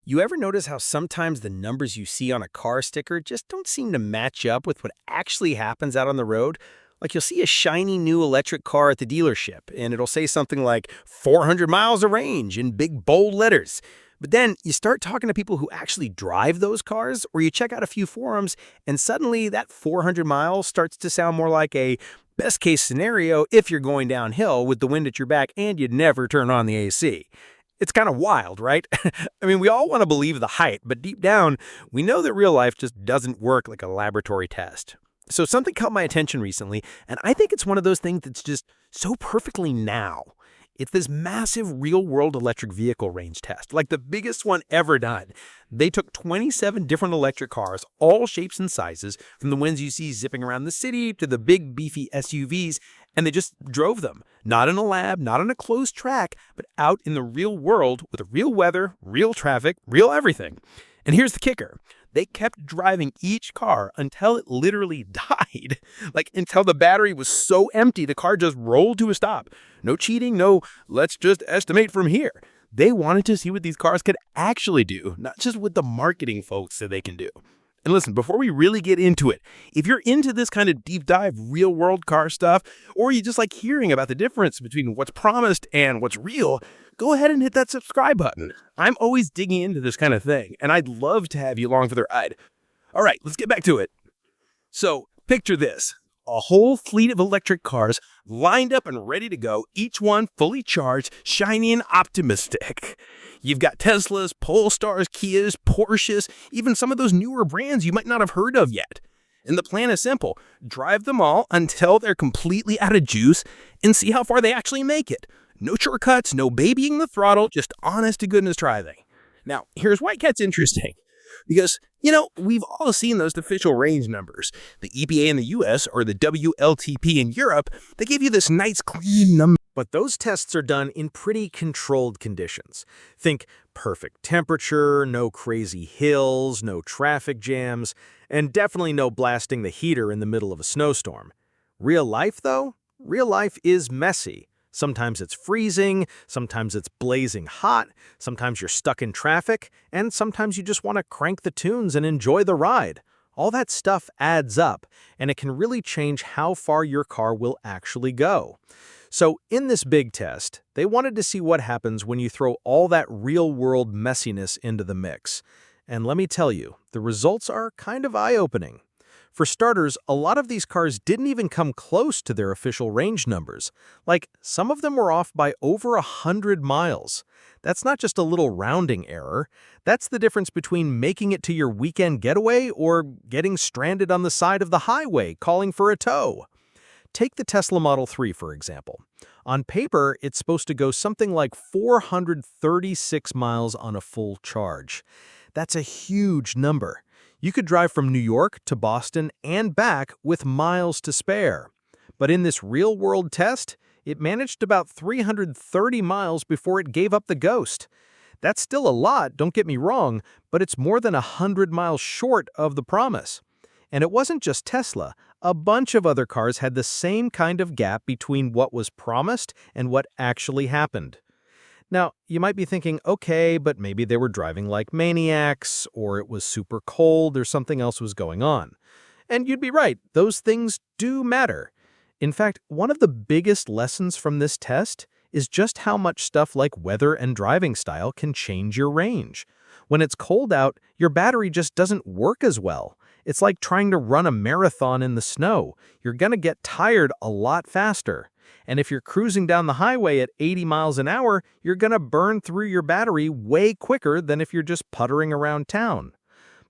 You ever notice how sometimes the numbers you see on a car sticker just don't seem to match up with what actually happens out on the road? Like you'll see a shiny new electric car at the dealership, and it'll say something like 400 miles of range in big bold letters. But then you start talking to people who actually drive those cars, or you check out a few forums, and suddenly that 400 miles starts to sound more like a best case scenario if you're going downhill with the wind at your back and you'd never turn on the AC. It's kind of wild, right? I mean, we all want to believe the hype, but deep down, we know that real life just doesn't work like a laboratory test. So something caught my attention recently, and I think it's one of those things that's just so perfectly now. It's this massive real-world electric vehicle range test, like the biggest one ever done. They took 27 different electric cars, all shapes and sizes, from the ones you see zipping around the city to the big beefy SUVs, and they just drove them. Not in a lab, not on a closed track, but out in the real world with real weather, real traffic, real everything. And here's the kicker. They kept driving each car until it literally died. Like until the battery was so empty, the car just rolled to a stop. No cheating, no, let's just estimate from here. They wanted to see what these cars could actually do, not just what the marketing folks said they can do. And listen, before we really get into it, if you're into this kind of deep dive real world car stuff, or you just like hearing about the difference between what's promised and what's real, go ahead and hit that subscribe button. I'm always digging into this kind of thing, and I'd love to have you along for the ride. All right, let's get back to it. So picture this. A whole fleet of electric cars lined up and ready to go, each one fully charged, shiny and optimistic. You've got Teslas, Polestars, Kias, Porsches, even some of those newer brands you might not have heard of yet. And the plan is simple. Drive them all until they're completely out of juice and see how far they actually make it. No shortcuts, no babying the throttle, just honest to goodness driving. Now, here's why it gets interesting. Because, we've all seen those official range numbers. The EPA in the US or the WLTP in Europe, they give you this nice clean number. But those tests are done in pretty controlled conditions. Think perfect temperature, no crazy hills, no traffic jams, and definitely no blasting the heater in the middle of a snowstorm. Real life, though? Real life is messy. Sometimes it's freezing, sometimes it's blazing hot, sometimes you're stuck in traffic, and sometimes you just want to crank the tunes and enjoy the ride. All that stuff adds up, and it can really change how far your car will actually go. So in this big test, they wanted to see what happens when you throw all that real-world messiness into the mix. And let me tell you, the results are kind of eye-opening. For starters, a lot of these cars didn't even come close to their official range numbers. Like, some of them were off by over 100 miles. That's not just a little rounding error. That's the difference between making it to your weekend getaway or getting stranded on the side of the highway calling for a tow. Take the Tesla Model 3, for example. On paper, it's supposed to go something like 436 miles on a full charge. That's a huge number. You could drive from New York to Boston and back with miles to spare. But in this real-world test, it managed about 330 miles before it gave up the ghost. That's still a lot, don't get me wrong, but it's more than 100 miles short of the promise. And it wasn't just Tesla. A bunch of other cars had the same kind of gap between what was promised and what actually happened. Now, you might be thinking, okay, but maybe they were driving like maniacs, or it was super cold, or something else was going on. And you'd be right, those things do matter. In fact, one of the biggest lessons from this test is just how much stuff like weather and driving style can change your range. When it's cold out, your battery just doesn't work as well. It's like trying to run a marathon in the snow. You're going to get tired a lot faster. And if you're cruising down the highway at 80 miles an hour, you're going to burn through your battery way quicker than if you're just puttering around town.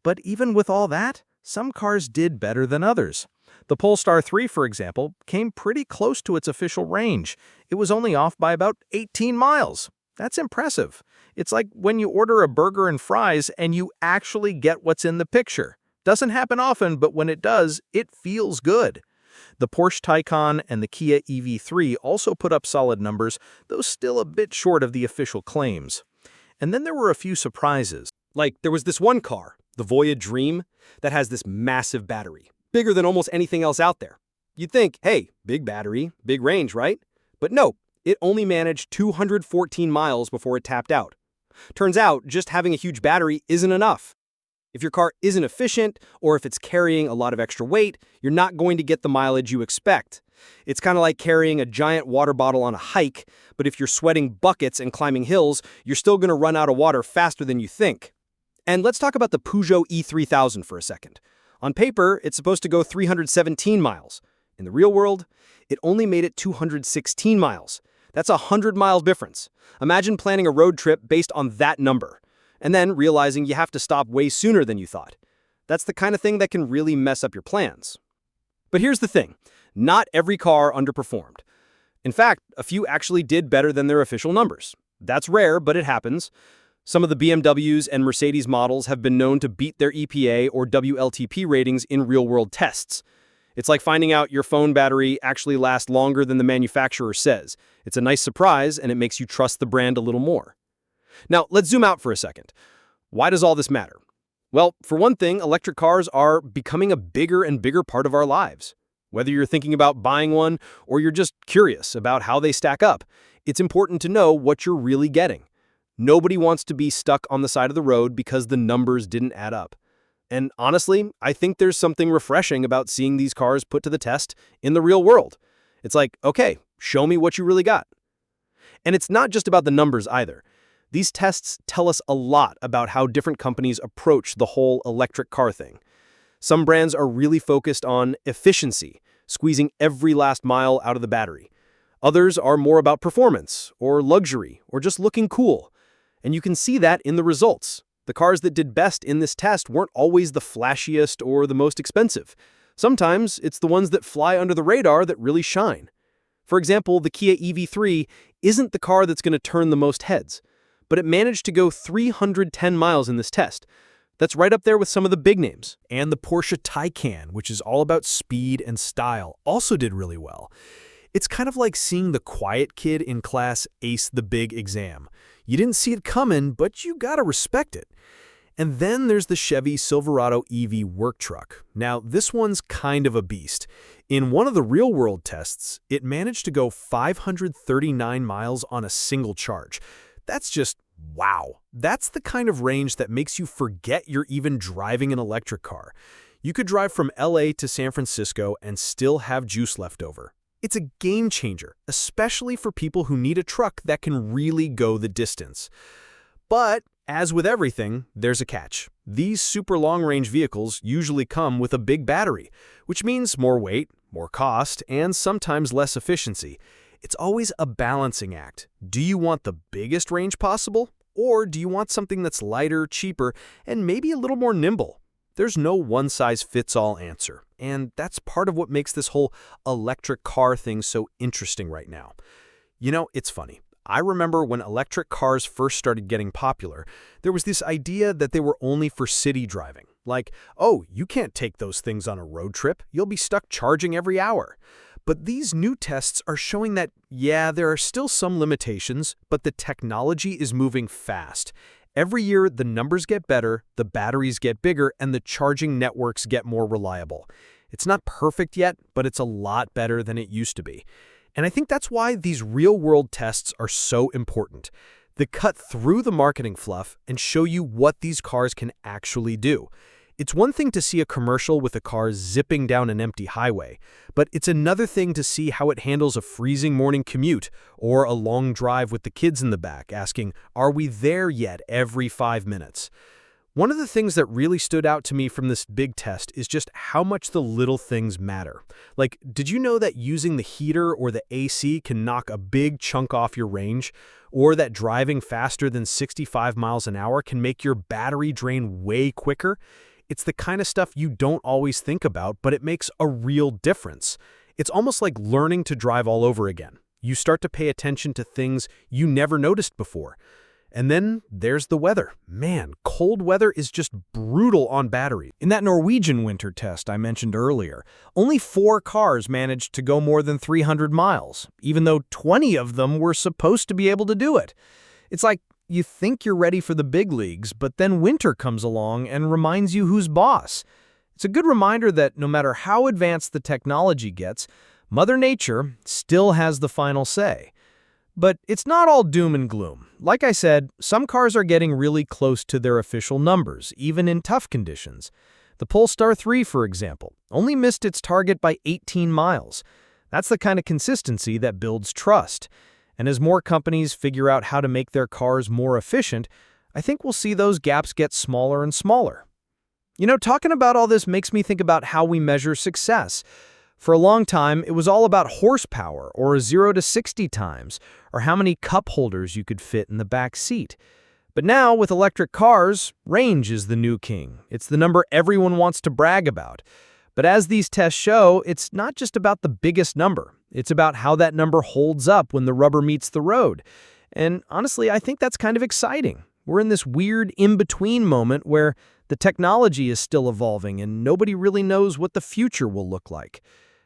But even with all that, some cars did better than others. The Polestar 3, for example, came pretty close to its official range. It was only off by about 18 miles. That's impressive. It's like when you order a burger and fries and you actually get what's in the picture. Doesn't happen often, but when it does, it feels good. The Porsche Taycan and the Kia EV3 also put up solid numbers, though still a bit short of the official claims. And then there were a few surprises. Like, there was this one car, the Voyage Dream, that has this massive battery, bigger than almost anything else out there. You'd think, hey, big battery, big range, right? But no, it only managed 214 miles before it tapped out. Turns out, just having a huge battery isn't enough. If your car isn't efficient, or if it's carrying a lot of extra weight, you're not going to get the mileage you expect. It's kind of like carrying a giant water bottle on a hike, but if you're sweating buckets and climbing hills, you're still going to run out of water faster than you think. And let's talk about the Peugeot E3000 for a second. On paper, it's supposed to go 317 miles. In the real world, it only made it 216 miles. That's a 100-mile difference. Imagine planning a road trip based on that number, and then realizing you have to stop way sooner than you thought. That's the kind of thing that can really mess up your plans. But here's the thing. Not every car underperformed. In fact, a few actually did better than their official numbers. That's rare, but it happens. Some of the BMWs and Mercedes models have been known to beat their EPA or WLTP ratings in real-world tests. It's like finding out your phone battery actually lasts longer than the manufacturer says. It's a nice surprise, and it makes you trust the brand a little more. Now, let's zoom out for a second. Why does all this matter? Well, for one thing, electric cars are becoming a bigger and bigger part of our lives. Whether you're thinking about buying one or you're just curious about how they stack up, it's important to know what you're really getting. Nobody wants to be stuck on the side of the road because the numbers didn't add up. And honestly, I think there's something refreshing about seeing these cars put to the test in the real world. It's like, okay, show me what you really got. And it's not just about the numbers either. These tests tell us a lot about how different companies approach the whole electric car thing. Some brands are really focused on efficiency, squeezing every last mile out of the battery. Others are more about performance, or luxury, or just looking cool. And you can see that in the results. The cars that did best in this test weren't always the flashiest or the most expensive. Sometimes it's the ones that fly under the radar that really shine. For example, the Kia EV3 isn't the car that's going to turn the most heads, but it managed to go 310 miles in this test. That's right up there with some of the big names. And the Porsche Taycan, which is all about speed and style, also did really well. It's kind of like seeing the quiet kid in class ace the big exam. You didn't see it coming, but you gotta respect it. And then there's the Chevy Silverado EV work truck. Now, this one's kind of a beast. In one of the real-world tests, it managed to go 539 miles on a single charge. That's just wow. That's the kind of range that makes you forget you're even driving an electric car. You could drive from LA to San Francisco and still have juice left over. It's a game changer, especially for people who need a truck that can really go the distance. But, as with everything, there's a catch. These super long-range vehicles usually come with a big battery, which means more weight, more cost, and sometimes less efficiency. It's always a balancing act. Do you want the biggest range possible? Or do you want something that's lighter, cheaper, and maybe a little more nimble? There's no one-size-fits-all answer, and that's part of what makes this whole electric car thing so interesting right now. You know, it's funny. I remember when electric cars first started getting popular, there was this idea that they were only for city driving. Like, oh, you can't take those things on a road trip. You'll be stuck charging every hour. But these new tests are showing that, yeah, there are still some limitations, but the technology is moving fast. Every year, the numbers get better, the batteries get bigger, and the charging networks get more reliable. It's not perfect yet, but it's a lot better than it used to be. And I think that's why these real-world tests are so important. They cut through the marketing fluff and show you what these cars can actually do. It's one thing to see a commercial with a car zipping down an empty highway, but it's another thing to see how it handles a freezing morning commute or a long drive with the kids in the back asking, "Are we there yet?" every 5 minutes. One of the things that really stood out to me from this big test is just how much the little things matter. Like, did you know that using the heater or the AC can knock a big chunk off your range? Or that driving faster than 65 miles an hour can make your battery drain way quicker? It's the kind of stuff you don't always think about, but it makes a real difference. It's almost like learning to drive all over again. You start to pay attention to things you never noticed before. And then there's the weather. Man, cold weather is just brutal on batteries. In that Norwegian winter test I mentioned earlier, only 4 cars managed to go more than 300 miles, even though 20 of them were supposed to be able to do it. It's like you think you're ready for the big leagues, but then winter comes along and reminds you who's boss. It's a good reminder that no matter how advanced the technology gets, Mother Nature still has the final say. But it's not all doom and gloom. like I said, some cars are getting really close to their official numbers, even in tough conditions. The Polestar 3, for example, only missed its target by 18 miles. That's the kind of consistency that builds trust. And as more companies figure out how to make their cars more efficient, I think we'll see those gaps get smaller and smaller. Talking about all this makes me think about how we measure success. For a long time, it was all about horsepower, or 0 to 60 times, or how many cup holders you could fit in the back seat. But now, with electric cars, range is the new king. It's the number everyone wants to brag about. But as these tests show, it's not just about the biggest number. It's about how that number holds up when the rubber meets the road. And honestly, I think that's kind of exciting. We're in this weird in-between moment where the technology is still evolving and nobody really knows what the future will look like.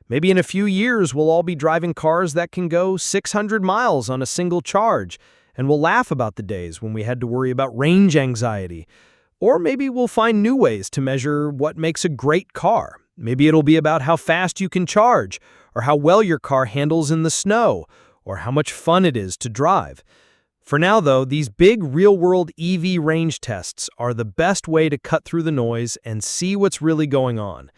Maybe in a few years, we'll all be driving cars that can go 600 miles on a single charge, and we'll laugh about the days when we had to worry about range anxiety. Or maybe we'll find new ways to measure what makes a great car. Maybe it'll be about how fast you can charge, or how well your car handles in the snow, or how much fun it is to drive. For now, though, these big real-world EV range tests are the best way to cut through the noise and see what's really going on.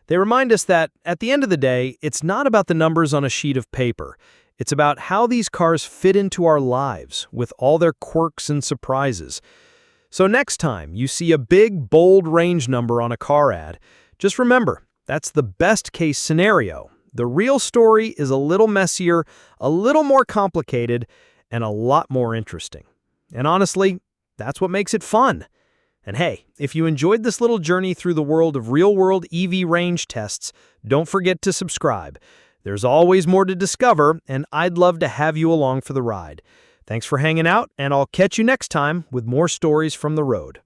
They remind us that, at the end of the day, it's not about the numbers on a sheet of paper. It's about how these cars fit into our lives, with all their quirks and surprises. So next time you see a big, bold range number on a car ad, just remember, that's the best-case scenario. The real story is a little messier, a little more complicated, and a lot more interesting. And honestly, that's what makes it fun. And hey, if you enjoyed this little journey through the world of real-world EV range tests, don't forget to subscribe. There's always more to discover, and I'd love to have you along for the ride. Thanks for hanging out, and I'll catch you next time with more stories from the road.